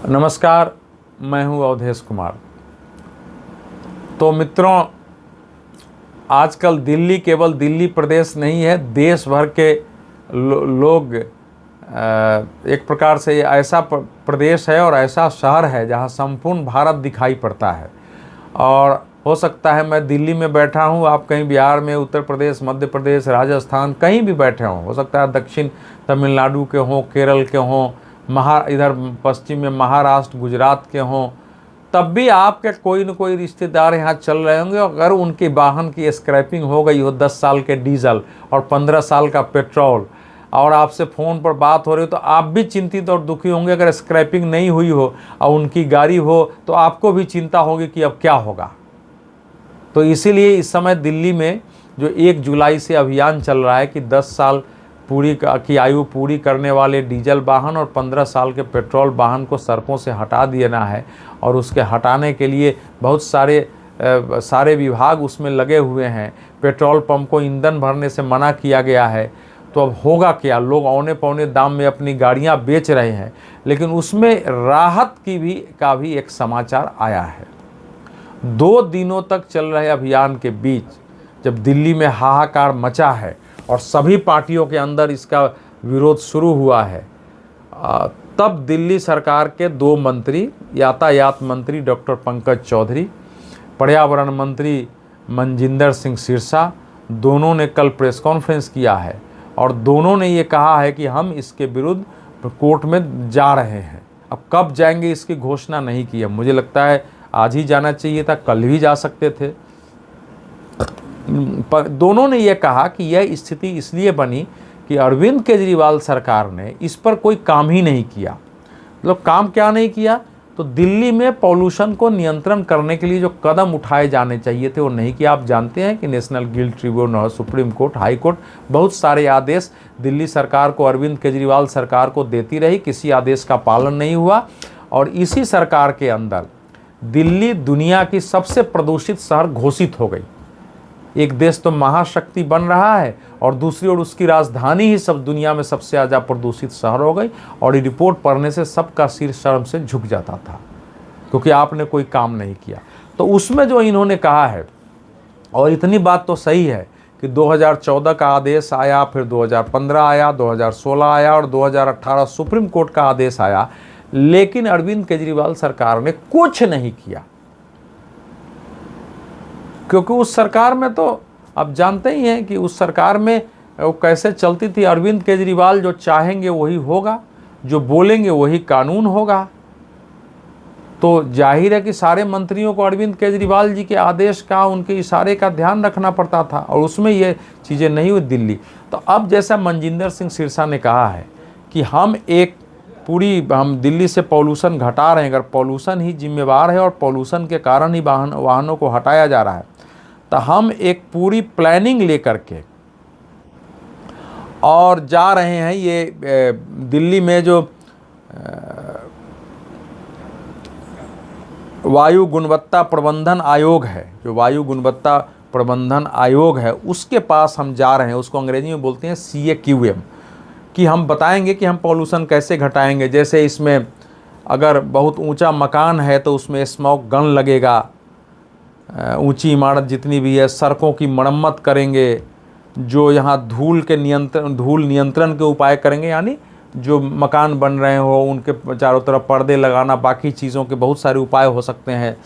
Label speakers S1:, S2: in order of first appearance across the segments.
S1: नमस्कार, मैं हूं अवधेश कुमार। तो मित्रों, आजकल दिल्ली केवल दिल्ली प्रदेश नहीं है, देश भर के लोग एक प्रकार से ऐसा प्रदेश है और ऐसा शहर है जहां संपूर्ण भारत दिखाई पड़ता है। और हो सकता है मैं दिल्ली में बैठा हूं, आप कहीं बिहार में, उत्तर प्रदेश, मध्य प्रदेश, राजस्थान कहीं भी बैठे हों, हो सकता है दक्षिण तमिलनाडु के हों, केरल के हों, इधर पश्चिम में महाराष्ट्र, गुजरात के हों, तब भी आपके कोई न कोई रिश्तेदार यहाँ चल रहे होंगे। अगर उनके वाहन की स्क्रैपिंग हो गई हो 10 साल के डीजल और 15 साल का पेट्रोल, और आपसे फ़ोन पर बात हो रही हो, तो आप भी चिंतित और दुखी होंगे। अगर स्क्रैपिंग नहीं हुई हो और उनकी गाड़ी हो तो आपको भी चिंता होगी कि अब क्या होगा। तो इसीलिए इस समय दिल्ली में जो 1 जुलाई से अभियान चल रहा है कि 10 साल की आयु पूरी करने वाले डीजल वाहन और 15 साल के पेट्रोल वाहन को सड़कों से हटा देना है। और उसके हटाने के लिए बहुत सारे विभाग उसमें लगे हुए हैं। पेट्रोल पंप को ईंधन भरने से मना किया गया है। तो अब होगा क्या, लोग औने पौने दाम में अपनी गाड़ियां बेच रहे हैं। लेकिन उसमें राहत का भी एक समाचार आया है। 2 दिनों तक चल रहे अभियान के बीच जब दिल्ली में हाहाकार मचा है और सभी पार्टियों के अंदर इसका विरोध शुरू हुआ है, तब दिल्ली सरकार के 2 मंत्री, यातायात मंत्री डॉक्टर पंकज चौधरी, पर्यावरण मंत्री मनजिंदर सिंह सिरसा, दोनों ने कल प्रेस कॉन्फ्रेंस किया है और दोनों ने ये कहा है कि हम इसके विरुद्ध कोर्ट में जा रहे हैं। अब कब जाएंगे इसकी घोषणा नहीं की है। मुझे लगता है आज ही जाना चाहिए था, कल भी जा सकते थे। दोनों ने यह कहा कि यह स्थिति इसलिए बनी कि अरविंद केजरीवाल सरकार ने इस पर कोई काम ही नहीं किया। मतलब काम क्या नहीं किया, तो दिल्ली में पॉल्यूशन को नियंत्रण करने के लिए जो कदम उठाए जाने चाहिए थे वो नहीं किया। आप जानते हैं कि national guild tribunal, supreme court, high court बहुत सारे आदेश दिल्ली सरकार को, अरविंद केजरीवाल सरकार को देती रही, किसी आदेश का पालन नहीं हुआ। और इसी सरकार के अंदर दिल्ली दुनिया की सबसे प्रदूषित शहर घोषित हो गई। एक देश तो महाशक्ति बन रहा है और दूसरी ओर उसकी राजधानी ही सब दुनिया में सबसे ज़्यादा प्रदूषित शहर हो गई। और ये रिपोर्ट पढ़ने से सबका सिर शर्म से झुक जाता था, क्योंकि आपने कोई काम नहीं किया। तो उसमें जो इन्होंने कहा है, और इतनी बात तो सही है कि 2014 का आदेश आया, फिर 2015 आया, 2016 आया और 2018 सुप्रीम कोर्ट का आदेश आया, लेकिन अरविंद केजरीवाल सरकार ने कुछ नहीं किया। क्योंकि उस सरकार में तो आप जानते ही हैं कि उस सरकार में वो कैसे चलती थी। अरविंद केजरीवाल जो चाहेंगे वही होगा, जो बोलेंगे वही कानून होगा। तो जाहिर है कि सारे मंत्रियों को अरविंद केजरीवाल जी के आदेश का, उनके इशारे का ध्यान रखना पड़ता था, और उसमें ये चीज़ें नहीं हुई दिल्ली। तो अब जैसा मनजिंदर सिंह सिरसा ने कहा है कि हम दिल्ली से पॉल्यूशन घटा रहे हैं। अगर पॉल्यूशन ही जिम्मेवार है और पॉल्यूशन के कारण ही वाहनों को हटाया जा रहा है, तो हम एक पूरी प्लानिंग लेकर के और जा रहे हैं। ये दिल्ली में जो वायु गुणवत्ता प्रबंधन आयोग है, उसके पास हम जा रहे हैं। उसको अंग्रेजी में बोलते हैं CAQM, कि हम बताएंगे कि हम पॉल्यूशन कैसे घटाएंगे। जैसे इसमें अगर बहुत ऊंचा मकान है तो उसमें स्मोक गन लगेगा, ऊंची इमारत जितनी भी है, सड़कों की मरम्मत करेंगे, जो यहाँ धूल नियंत्रण के उपाय करेंगे, यानी जो मकान बन रहे हो उनके चारों तरफ पर्दे लगाना, बाकी चीज़ों के बहुत सारे उपाय हो सकते हैं।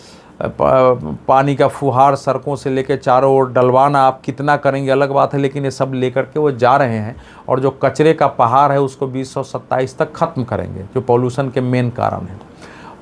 S1: पानी का फुहार सड़कों से लेकर चारों ओर डलवाना, आप कितना करेंगे अलग बात है, लेकिन ये सब लेकर के वो जा रहे हैं। और जो कचरे का पहाड़ है उसको 2027 तक ख़त्म करेंगे, जो पॉल्यूशन के मेन कारण है।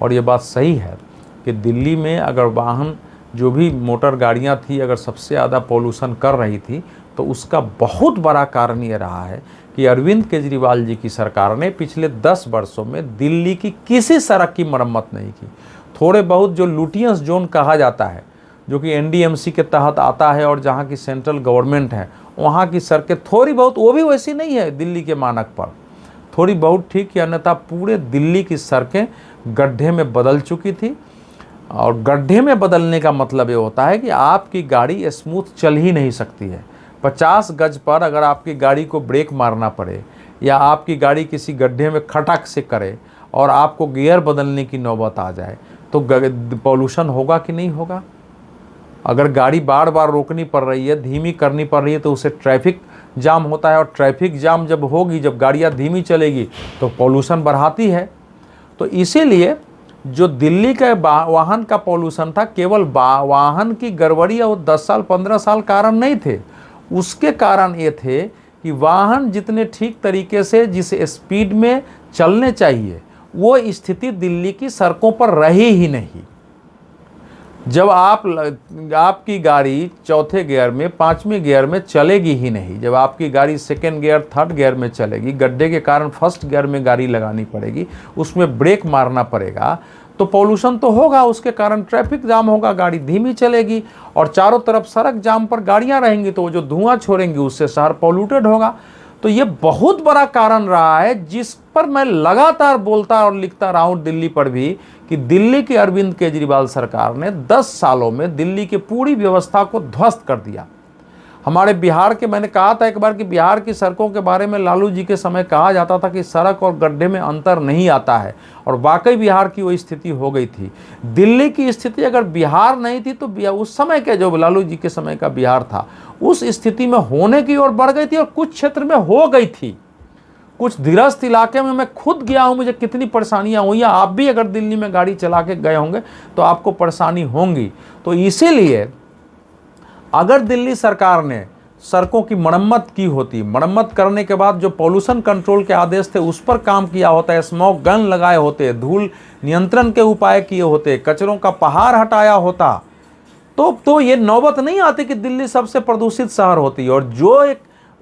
S1: और ये बात सही है कि दिल्ली में अगर वाहन, जो भी मोटर गाड़ियां थी, अगर सबसे ज़्यादा पॉल्यूशन कर रही थी, तो उसका बहुत बड़ा कारण ये रहा है कि अरविंद केजरीवाल जी की सरकार ने पिछले 10 वर्षों में दिल्ली की किसी सड़क की मरम्मत नहीं की। थोड़े बहुत जो लुटियंस जोन कहा जाता है, जो कि NDMC के तहत आता है और जहाँ की सेंट्रल गवर्नमेंट है, वहाँ की सड़कें थोड़ी बहुत, वो भी वैसी नहीं है दिल्ली के मानक पर, थोड़ी बहुत ठीक है, अन्यथा पूरे दिल्ली की सड़कें गड्ढे में बदल चुकी थी। और गड्ढे में बदलने का मतलब ये होता है कि आपकी गाड़ी स्मूथ चल ही नहीं सकती है। 50 गज पर अगर आपकी गाड़ी को ब्रेक मारना पड़े या आपकी गाड़ी किसी गड्ढे में खटक से करे और आपको गियर बदलने की नौबत आ जाए तो पॉल्यूशन होगा कि नहीं होगा? अगर गाड़ी बार बार रोकनी पड़ रही है, धीमी करनी पड़ रही है, तो उससे ट्रैफिक जाम होता है, और ट्रैफिक जाम जब होगी, जब गाड़ियाँ धीमी चलेगी तो पॉल्यूशन बढ़ाती है। तो इसीलिए जो दिल्ली के वाहन का पॉल्यूशन था, केवल वाहन की गड़बड़ी और 10 साल 15 साल कारण नहीं थे। उसके कारण ये थे कि वाहन जितने ठीक तरीके से जिस स्पीड में चलने चाहिए, वो स्थिति दिल्ली की सड़कों पर रही ही नहीं। जब आपकी गाड़ी चौथे गियर में, पाँचवें गियर में चलेगी ही नहीं, जब आपकी गाड़ी सेकेंड गियर थर्ड गियर में चलेगी, गड्ढे के कारण फर्स्ट गियर में गाड़ी लगानी पड़ेगी, उसमें ब्रेक मारना पड़ेगा, तो पॉल्यूशन तो होगा। उसके कारण ट्रैफिक जाम होगा, गाड़ी धीमी चलेगी, और चारों तरफ सड़क जाम पर गाड़ियां रहेंगी, तो वो जो धुआं छोड़ेंगी उससे शहर पॉल्यूटेड होगा। तो ये बहुत बड़ा कारण रहा है, जिस पर मैं लगातार बोलता और लिखता रहा हूँ दिल्ली पर भी, कि दिल्ली की अरविंद केजरीवाल सरकार ने 10 सालों में दिल्ली की पूरी व्यवस्था को ध्वस्त कर दिया। हमारे बिहार के, मैंने कहा था एक बार कि बिहार की सड़कों के बारे में लालू जी के समय कहा जाता था कि सड़क और गड्ढे में अंतर नहीं आता है, और वाकई बिहार की वो स्थिति हो गई थी। दिल्ली की स्थिति अगर बिहार नहीं थी तो उस समय के, जो लालू जी के समय का बिहार था, उस स्थिति में होने की ओर बढ़ गई थी, और कुछ क्षेत्र में हो गई थी। कुछ धीरस्थ इलाके में मैं खुद गया हूं, मुझे कितनी परेशानियां हुई। आप भी अगर दिल्ली में गाड़ी चला के गए होंगे तो आपको परेशानी होंगी। तो इसीलिए अगर दिल्ली सरकार ने सड़कों की मरम्मत की होती, मरम्मत करने के बाद जो पॉल्यूशन कंट्रोल के आदेश थे उस पर काम किया होता, स्मोक गन लगाए होते, धूल नियंत्रण के उपाय किए होते, कचरों का पहाड़ हटाया होता, तो ये नौबत नहीं आती कि दिल्ली सबसे प्रदूषित शहर होती। और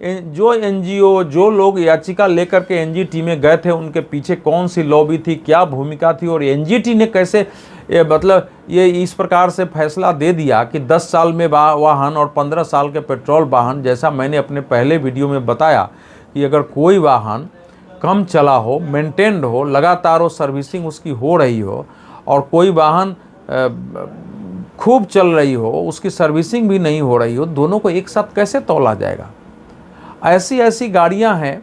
S1: जो एनजीओ, जो लोग याचिका लेकर के एनजीटी में गए थे, उनके पीछे कौन सी लॉबी थी, क्या भूमिका थी, और एनजीटी ने कैसे ये इस प्रकार से फैसला दे दिया कि 10 साल में वाहन और 15 साल के पेट्रोल वाहन, जैसा मैंने अपने पहले वीडियो में बताया कि अगर कोई वाहन कम चला हो, मेंटेन्ड हो, लगातार हो, सर्विसिंग उसकी हो रही हो, और कोई वाहन खूब चल रही हो, उसकी सर्विसिंग भी नहीं हो रही हो, दोनों को एक साथ कैसे तौला जाएगा? ऐसी गाड़ियां हैं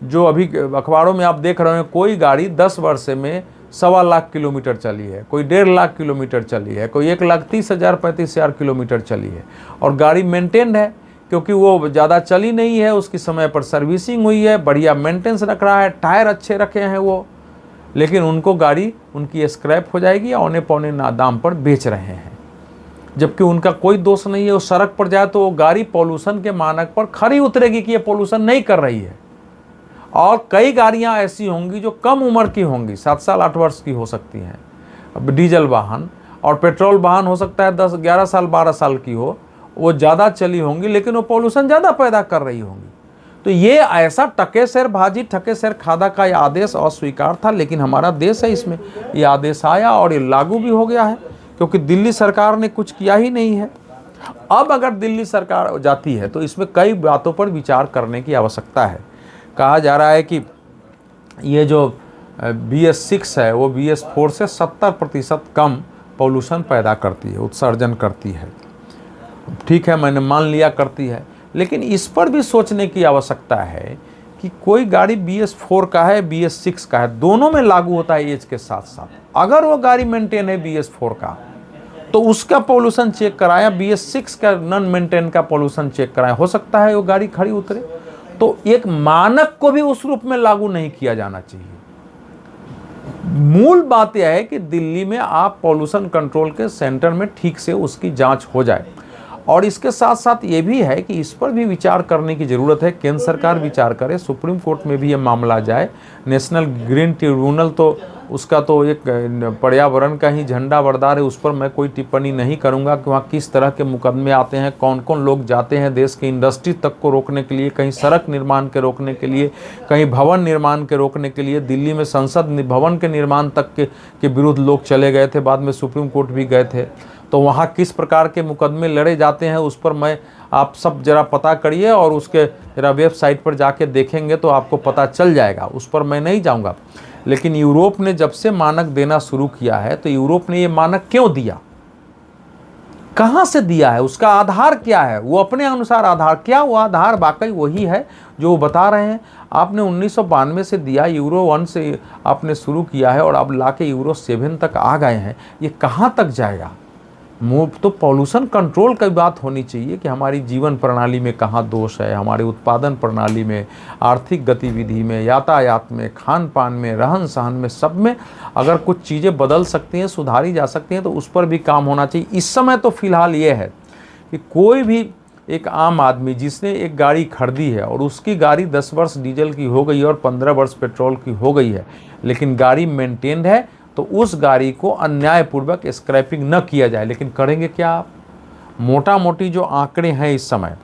S1: जो अभी अखबारों में आप देख रहे हैं, कोई गाड़ी 10 वर्ष में 1.25 लाख किलोमीटर चली है, कोई 1.5 लाख किलोमीटर चली है, कोई 1,30,000 35,000 किलोमीटर चली है, और गाड़ी मेंटेन्ड है क्योंकि वो ज़्यादा चली नहीं है, उसकी समय पर सर्विसिंग हुई है, बढ़िया मेंटेनेंस रख रहा है, टायर अच्छे रखे हैं वो, लेकिन उनको गाड़ी उनकी स्क्रैप हो जाएगी, औने पौने दाम पर बेच रहे हैं, जबकि उनका कोई दोष नहीं है। वो सड़क पर जाए तो वो गाड़ी पॉल्यूशन के मानक पर खरी उतरेगी कि ये पॉल्यूशन नहीं कर रही है। और कई गाड़ियां ऐसी होंगी जो कम उम्र की होंगी, 7 साल 8 वर्ष की हो सकती हैं, अब डीजल वाहन, और पेट्रोल वाहन हो सकता है 10 11 साल 12 साल की हो, वो ज़्यादा चली होंगी, लेकिन वो पॉल्यूशन ज़्यादा पैदा कर रही होंगी। तो ये ऐसा टकेसरबाजी, ठकेसर खादा का ये आदेश अस्वीकार था, लेकिन हमारा देश है, इसमें ये आदेश आया और ये लागू भी हो गया है, क्योंकि दिल्ली सरकार ने कुछ किया ही नहीं है। अब अगर दिल्ली सरकार जाती है तो इसमें कई बातों पर विचार करने की आवश्यकता है। कहा जा रहा है कि ये जो BS6 है वो BS4 से 70% कम पॉल्यूशन पैदा करती है, उत्सर्जन करती है। ठीक है, मैंने मान लिया करती है, लेकिन इस पर भी सोचने की आवश्यकता है कि कोई गाड़ी BS4 का है, BS6 का है, दोनों में लागू होता है एज के साथ साथ। अगर वो गाड़ी मेंटेन है BS4 का तो उसका पॉल्यूशन चेक कराया, BS6 का नॉन मेंटेन का पॉल्यूशन चेक कराया, हो सकता है वो गाड़ी खड़ी उतरे। तो एक मानक को भी उस रूप में लागू नहीं किया जाना चाहिए। मूल बात यह है कि दिल्ली में आप पॉल्यूशन कंट्रोल के सेंटर में ठीक से उसकी जांच हो जाए, और इसके साथ साथ ये भी है कि इस पर भी विचार करने की ज़रूरत है। केंद्र सरकार विचार करे, सुप्रीम कोर्ट में भी ये मामला जाए। नेशनल ग्रीन ट्रिब्यूनल तो उसका तो एक पर्यावरण का ही झंडा बरदार है, उस पर मैं कोई टिप्पणी नहीं करूंगा कि वहाँ किस तरह के मुकदमे आते हैं, कौन कौन लोग जाते हैं देश की इंडस्ट्री तक को रोकने के लिए, कहीं सड़क निर्माण के रोकने के लिए, कहीं भवन निर्माण के रोकने के लिए। दिल्ली में संसद भवन के निर्माण तक के विरुद्ध लोग चले गए थे, बाद में सुप्रीम कोर्ट भी गए थे। तो वहाँ किस प्रकार के मुकदमे लड़े जाते हैं उस पर मैं आप सब ज़रा पता करिए, और उसके ज़रा वेबसाइट पर जाके देखेंगे तो आपको पता चल जाएगा, उस पर मैं नहीं जाऊँगा। लेकिन यूरोप ने जब से मानक देना शुरू किया है तो यूरोप ने ये मानक क्यों दिया, कहाँ से दिया है, उसका आधार क्या है? वो अपने अनुसार आधार, क्या वो आधार वाकई वही है जो वो बता रहे हैं? आपने 1992 से दिया, यूरो 1 से आपने शुरू किया है और अब लाके यूरो 7 तक आ गए हैं, ये कहाँ तक जाएगा? तो पॉल्यूशन कंट्रोल की बात होनी चाहिए कि हमारी जीवन प्रणाली में कहाँ दोष है, हमारे उत्पादन प्रणाली में, आर्थिक गतिविधि में, यातायात में, खान पान में, रहन सहन में, सब में अगर कुछ चीज़ें बदल सकती हैं, सुधारी जा सकती हैं, तो उस पर भी काम होना चाहिए। इस समय तो फिलहाल ये है कि कोई भी एक आम आदमी जिसने एक गाड़ी खरीदी है और उसकी गाड़ी 10 वर्ष डीजल की हो गई है और 15 वर्ष पेट्रोल की हो गई है, लेकिन गाड़ी मेंटेन्ड है, तो उस गाड़ी को अन्यायपूर्वक स्क्रैपिंग न किया जाए। लेकिन करेंगे क्या आप? मोटा मोटी जो आंकड़े हैं इस समय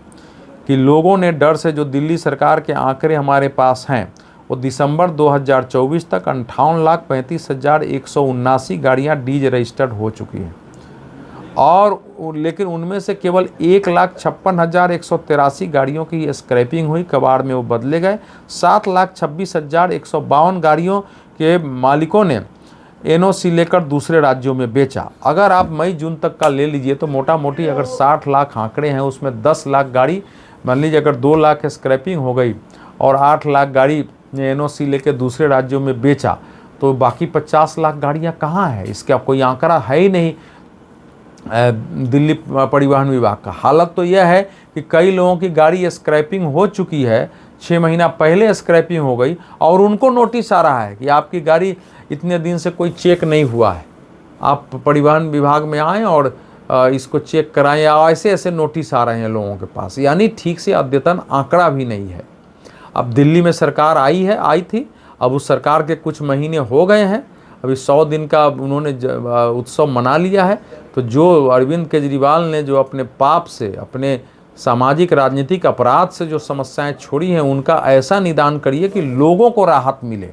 S1: कि लोगों ने डर से, जो दिल्ली सरकार के आंकड़े हमारे पास हैं, वो दिसंबर 2024 तक 58,35,179 गाड़ियाँ डीज रजिस्टर्ड हो चुकी हैं और लेकिन उनमें से केवल 1,56,183 गाड़ियों की स्क्रैपिंग हुई, कबाड़ में वो बदले गए। 7,26,152 गाड़ियों के मालिकों ने एनओसी लेकर दूसरे राज्यों में बेचा। अगर आप मई जून तक का ले लीजिए तो मोटा मोटी अगर 60 लाख आंकड़े हैं, उसमें 10 लाख गाड़ी, मान लीजिए अगर 2 लाख स्क्रैपिंग हो गई और 8 लाख गाड़ी एनओसी लेकर दूसरे राज्यों में बेचा, तो बाकी 50 लाख गाड़ियां कहाँ है? इसका कोई आंकड़ा है ही नहीं दिल्ली परिवहन विभाग का। हालत तो यह है कि कई लोगों की गाड़ी स्क्रैपिंग हो चुकी है, 6 महीना पहले स्क्रैपिंग हो गई और उनको नोटिस आ रहा है कि आपकी गाड़ी इतने दिन से कोई चेक नहीं हुआ है, आप परिवहन विभाग में आएँ और इसको चेक कराएं, या ऐसे ऐसे नोटिस आ रहे हैं लोगों के पास। यानी ठीक से अद्यतन आंकड़ा भी नहीं है। अब दिल्ली में सरकार आई थी, अब उस सरकार के कुछ महीने हो गए हैं, अभी 100 दिन का उन्होंने उत्सव मना लिया है। तो जो अरविंद केजरीवाल ने जो अपने पाप से, अपने सामाजिक राजनीतिक अपराध से जो समस्याएं छोड़ी हैं, उनका ऐसा निदान करिए कि लोगों को राहत मिले।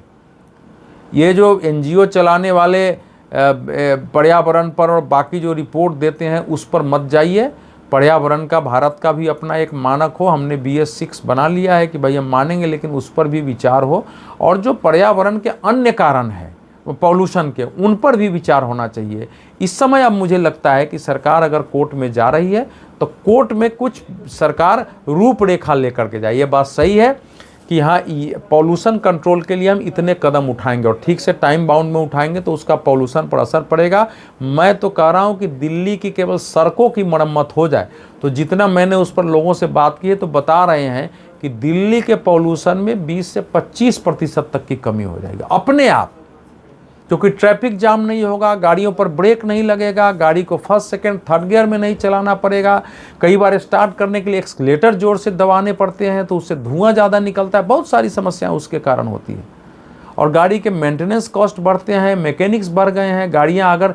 S1: ये जो एनजीओ चलाने वाले पर्यावरण पर और बाकी जो रिपोर्ट देते हैं उस पर मत जाइए। पर्यावरण का भारत का भी अपना एक मानक हो, हमने BS6 बना लिया है कि भाई हम मानेंगे, लेकिन उस पर भी विचार हो। और जो पर्यावरण के अन्य कारण हैं पॉल्यूशन के, उन पर भी विचार होना चाहिए। इस समय अब मुझे लगता है कि सरकार अगर कोर्ट में जा रही है तो कोर्ट में कुछ सरकार रूपरेखा लेकर के जाए। ये बात सही है कि हाँ, पॉल्यूशन कंट्रोल के लिए हम इतने कदम उठाएंगे और ठीक से टाइम बाउंड में उठाएंगे तो उसका पॉल्यूशन पर असर पड़ेगा। मैं तो कह रहा हूँ कि दिल्ली की केवल सड़कों की मरम्मत हो जाए तो जितना मैंने उस पर लोगों से बात की है तो बता रहे हैं कि दिल्ली के पॉल्यूशन में 20 से 25% तक की कमी हो जाएगी अपने आप, क्योंकि ट्रैफिक जाम नहीं होगा, गाड़ियों पर ब्रेक नहीं लगेगा, गाड़ी को फर्स्ट सेकंड थर्ड गियर में नहीं चलाना पड़ेगा। कई बार स्टार्ट करने के लिए एक्सीलेटर जोर से दबाने पड़ते हैं तो उससे धुआं ज़्यादा निकलता है, बहुत सारी समस्याएं उसके कारण होती है। और गाड़ी के मेंटेनेंस कॉस्ट बढ़ते हैं, मैकेनिक्स बढ़ गए हैं। गाड़ियाँ अगर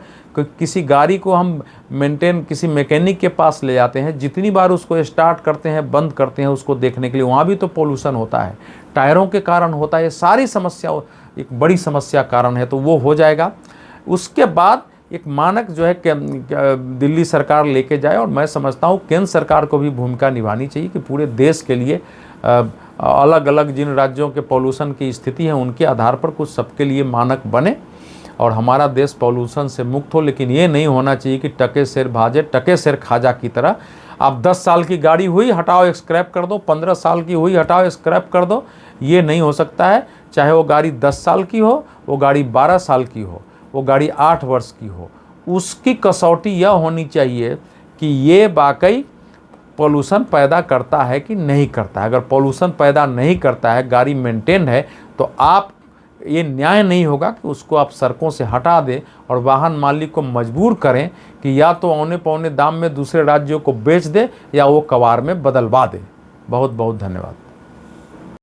S1: किसी गाड़ी को हम किसी मैकेनिक के पास ले जाते हैं, जितनी बार उसको स्टार्ट करते हैं बंद करते हैं उसको देखने के लिए, वहाँ भी तो पोल्यूशन होता है, टायरों के कारण होता है। ये सारी समस्या एक बड़ी समस्या कारण है, तो वो हो जाएगा। उसके बाद एक मानक जो है दिल्ली सरकार लेके जाए, और मैं समझता हूँ केंद्र सरकार को भी भूमिका निभानी चाहिए कि पूरे देश के लिए अलग अलग जिन राज्यों के पॉल्यूशन की स्थिति है उनके आधार पर कुछ सबके लिए मानक बने और हमारा देश पॉल्यूशन से मुक्त हो। लेकिन ये नहीं होना चाहिए कि टके शेर भाजे टके शेर खाजा की तरह। आप 10 साल की गाड़ी हुई हटाओ स्क्रैप कर दो, 15 साल की हुई हटाओ स्क्रैप कर दो, ये नहीं हो सकता है। चाहे वो गाड़ी 10 साल की हो, वो गाड़ी 12 साल की हो, वो गाड़ी 8 वर्ष की हो, उसकी कसौटी यह होनी चाहिए कि ये वाकई पॉल्यूशन पैदा करता है कि नहीं करता है। अगर पॉल्यूशन पैदा नहीं करता है, गाड़ी मेंटेन है, तो आप ये न्याय नहीं होगा कि उसको आप सड़कों से हटा दें और वाहन मालिक को मजबूर करें कि या तो औने पौने दाम में दूसरे राज्यों को बेच दे या वो कबाड़ में बदलवा दे। बहुत बहुत धन्यवाद।